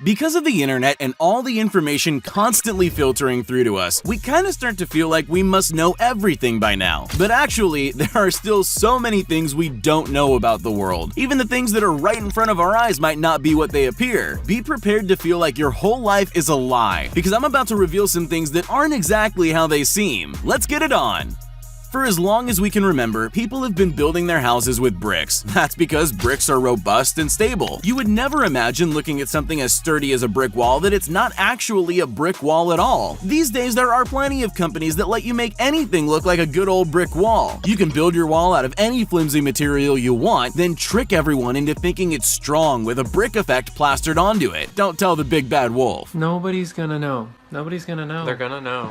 Because of the internet and all the information constantly filtering through to us, we kind of start to feel like we must know everything by now. But actually, there are still so many things we don't know about the world. Even the things that are right in front of our eyes might not be what they appear. Be prepared to feel like your whole life is a lie, because I'm about to reveal some things that aren't exactly how they seem. Let's get it on! For as long as we can remember, people have been building their houses with bricks. That's because bricks are robust and stable. You would never imagine looking at something as sturdy as a brick wall that it's not actually a brick wall at all. These days, there are plenty of companies that let you make anything look like a good old brick wall. You can build your wall out of any flimsy material you want, then trick everyone into thinking it's strong with a brick effect plastered onto it. Don't tell the big bad wolf. Nobody's gonna know. Nobody's gonna know. They're gonna know.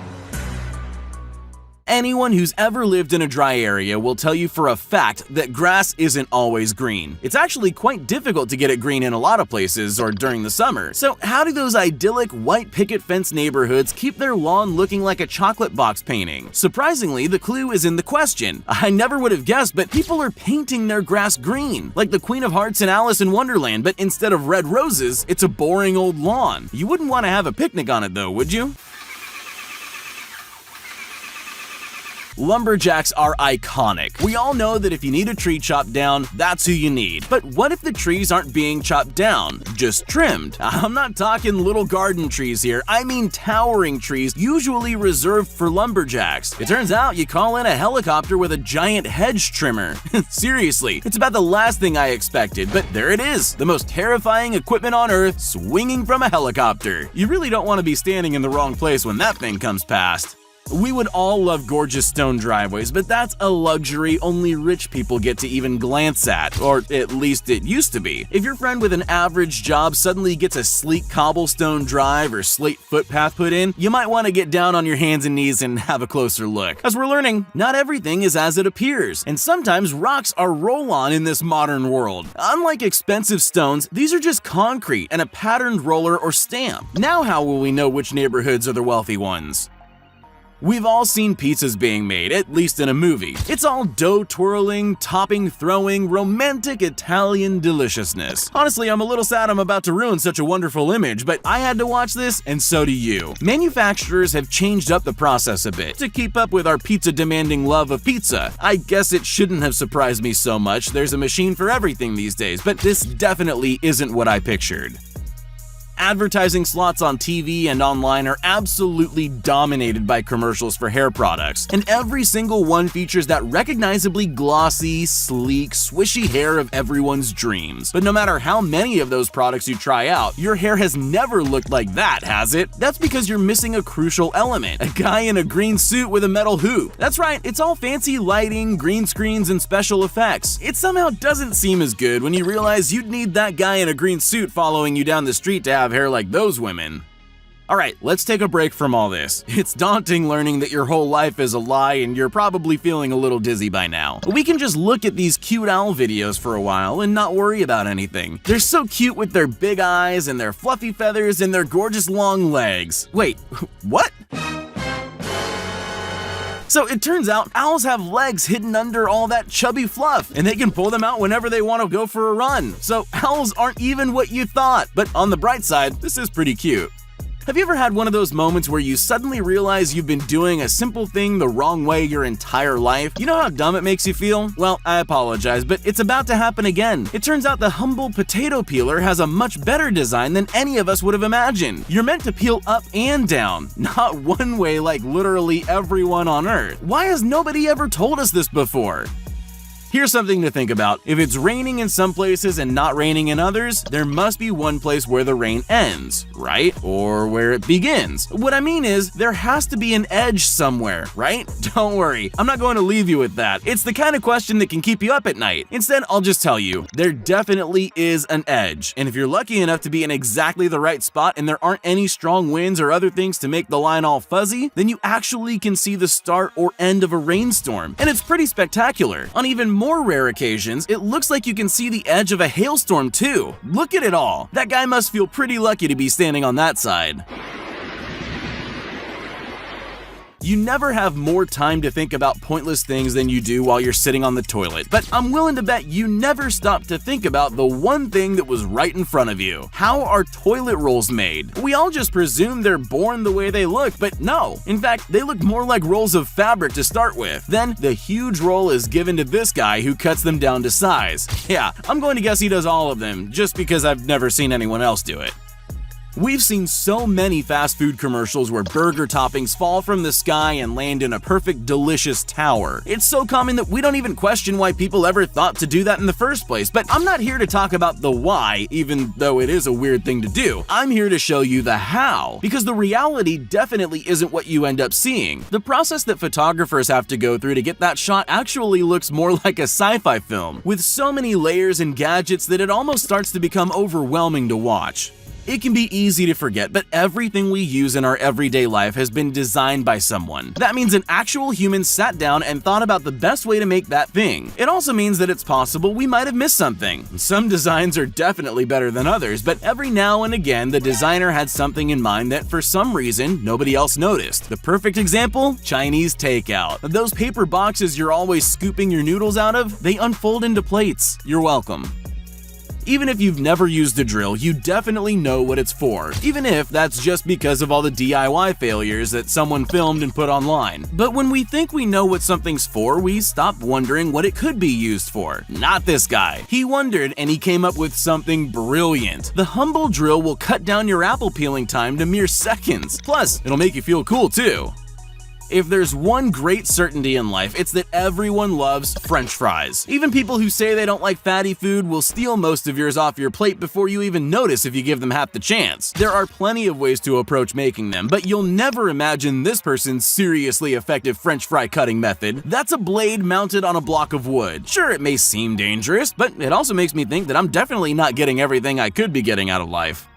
Anyone who's ever lived in a dry area will tell you for a fact that grass isn't always green. It's actually quite difficult to get it green in a lot of places or during the summer. So how do those idyllic white picket fence neighborhoods keep their lawn looking like a chocolate box painting? Surprisingly, the clue is in the question. I never would have guessed, but people are painting their grass green, like the Queen of Hearts in Alice in Wonderland, but instead of red roses, it's a boring old lawn. You wouldn't want to have a picnic on it though, would you? Lumberjacks are iconic. We all know that if you need a tree chopped down, that's who you need. But what if the trees aren't being chopped down, just trimmed? I'm not talking little garden trees here, I mean towering trees usually reserved for lumberjacks. It turns out you call in a helicopter with a giant hedge trimmer. Seriously, it's about the last thing I expected, but there it is, the most terrifying equipment on earth swinging from a helicopter. You really don't want to be standing in the wrong place when that thing comes past. We would all love gorgeous stone driveways, but that's a luxury only rich people get to even glance at, or at least it used to be. If your friend with an average job suddenly gets a sleek cobblestone drive or slate footpath put in, you might want to get down on your hands and knees and have a closer look. As we're learning, not everything is as it appears, and sometimes rocks are roll-on in this modern world. Unlike expensive stones, these are just concrete and a patterned roller or stamp. Now how will we know which neighborhoods are the wealthy ones? We've all seen pizzas being made, at least in a movie. It's all dough twirling, topping throwing, romantic Italian deliciousness. Honestly, I'm a little sad I'm about to ruin such a wonderful image, but I had to watch this, and so do you. Manufacturers have changed up the process a bit to keep up with our pizza-demanding love of pizza. I guess it shouldn't have surprised me so much. There's a machine for everything these days, but this definitely isn't what I pictured. Advertising slots on TV and online are absolutely dominated by commercials for hair products, and every single one features that recognizably glossy, sleek, swishy hair of everyone's dreams. But no matter how many of those products you try out, your hair has never looked like that, has it? That's because you're missing a crucial element, a guy in a green suit with a metal hoop. That's right, it's all fancy lighting, green screens, and special effects. It somehow doesn't seem as good when you realize you'd need that guy in a green suit following you down the street to have hair like those women. Alright, let's take a break from all this. It's daunting learning that your whole life is a lie and you're probably feeling a little dizzy by now. We can just look at these cute owl videos for a while and not worry about anything. They're so cute with their big eyes and their fluffy feathers and their gorgeous long legs. Wait, what? So it turns out owls have legs hidden under all that chubby fluff, and they can pull them out whenever they want to go for a run. So owls aren't even what you thought, but on the bright side, this is pretty cute. Have you ever had one of those moments where you suddenly realize you've been doing a simple thing the wrong way your entire life? You know how dumb it makes you feel? Well, I apologize, but it's about to happen again. It turns out the humble potato peeler has a much better design than any of us would have imagined. You're meant to peel up and down, not one way like literally everyone on Earth. Why has nobody ever told us this before? Here's something to think about. If it's raining in some places and not raining in others, there must be one place where the rain ends, right? Or where it begins. What I mean is, there has to be an edge somewhere, right? Don't worry, I'm not going to leave you with that. It's the kind of question that can keep you up at night. Instead, I'll just tell you, there definitely is an edge. And if you're lucky enough to be in exactly the right spot and there aren't any strong winds or other things to make the line all fuzzy, then you actually can see the start or end of a rainstorm. And it's pretty spectacular. On even more rare occasions, it looks like you can see the edge of a hailstorm too. Look at it all. That guy must feel pretty lucky to be standing on that side. You never have more time to think about pointless things than you do while you're sitting on the toilet, but I'm willing to bet you never stop to think about the one thing that was right in front of you. How are toilet rolls made? We all just presume they're born the way they look, but no. In fact, they look more like rolls of fabric to start with. Then, the huge roll is given to this guy who cuts them down to size. Yeah, I'm going to guess he does all of them, just because I've never seen anyone else do it. We've seen so many fast food commercials where burger toppings fall from the sky and land in a perfect, delicious tower. It's so common that we don't even question why people ever thought to do that in the first place. But I'm not here to talk about the why, even though it is a weird thing to do. I'm here to show you the how, because the reality definitely isn't what you end up seeing. The process that photographers have to go through to get that shot actually looks more like a sci-fi film, with so many layers and gadgets that it almost starts to become overwhelming to watch. It can be easy to forget, but everything we use in our everyday life has been designed by someone. That means an actual human sat down and thought about the best way to make that thing. It also means that it's possible we might have missed something. Some designs are definitely better than others, but every now and again the designer had something in mind that for some reason nobody else noticed. The perfect example? Chinese takeout. Those paper boxes you're always scooping your noodles out of, they unfold into plates. You're welcome. Even if you've never used a drill, you definitely know what it's for, even if that's just because of all the DIY failures that someone filmed and put online. But when we think we know what something's for, we stop wondering what it could be used for. Not this guy. He wondered and he came up with something brilliant. The humble drill will cut down your apple peeling time to mere seconds. Plus, it'll make you feel cool too. If there's one great certainty in life, it's that everyone loves French fries. Even people who say they don't like fatty food will steal most of yours off your plate before you even notice if you give them half the chance. There are plenty of ways to approach making them, but you'll never imagine this person's seriously effective French fry cutting method. That's a blade mounted on a block of wood. Sure, it may seem dangerous, but it also makes me think that I'm definitely not getting everything I could be getting out of life.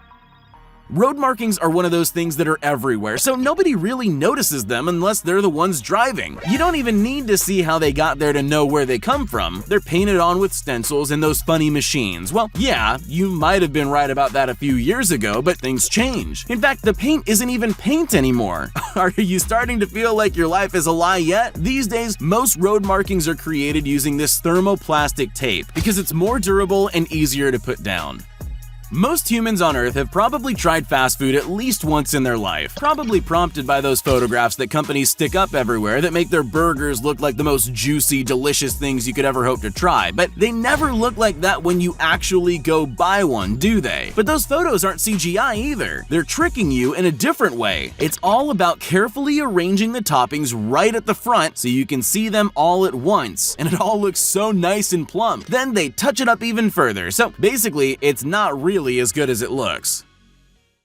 Road markings are one of those things that are everywhere, so nobody really notices them unless they're the ones driving. You don't even need to see how they got there to know where they come from. They're painted on with stencils and those funny machines. Well, yeah, you might have been right about that a few years ago, but things change. In fact, the paint isn't even paint anymore. Are you starting to feel like your life is a lie yet? These days, most road markings are created using this thermoplastic tape because it's more durable and easier to put down. Most humans on Earth have probably tried fast food at least once in their life, probably prompted by those photographs that companies stick up everywhere that make their burgers look like the most juicy, delicious things you could ever hope to try. But they never look like that when you actually go buy one, do they? But those photos aren't CGI either. They're tricking you in a different way. It's all about carefully arranging the toppings right at the front so you can see them all at once, and it all looks so nice and plump. Then they touch it up even further, so basically it's not really as good as it looks.